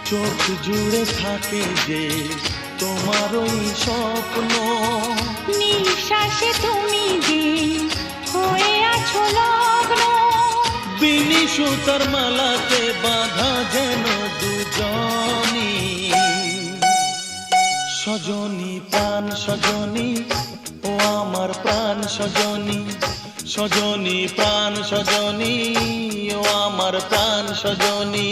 চোখ জুড়ে থাকে যে তোমার ওই স্বপ্ন, নিঃশ্বাসে তুমি যে হয়ে আছো লগ্ন। বিনি সুতার মালাতে বাঁধা যেন দুজনি, সজনী প্রাণ সজনী ও আমার প্রাণ সজনী, সজনী প্রাণ সজনী ও আমার প্রাণ সজনী।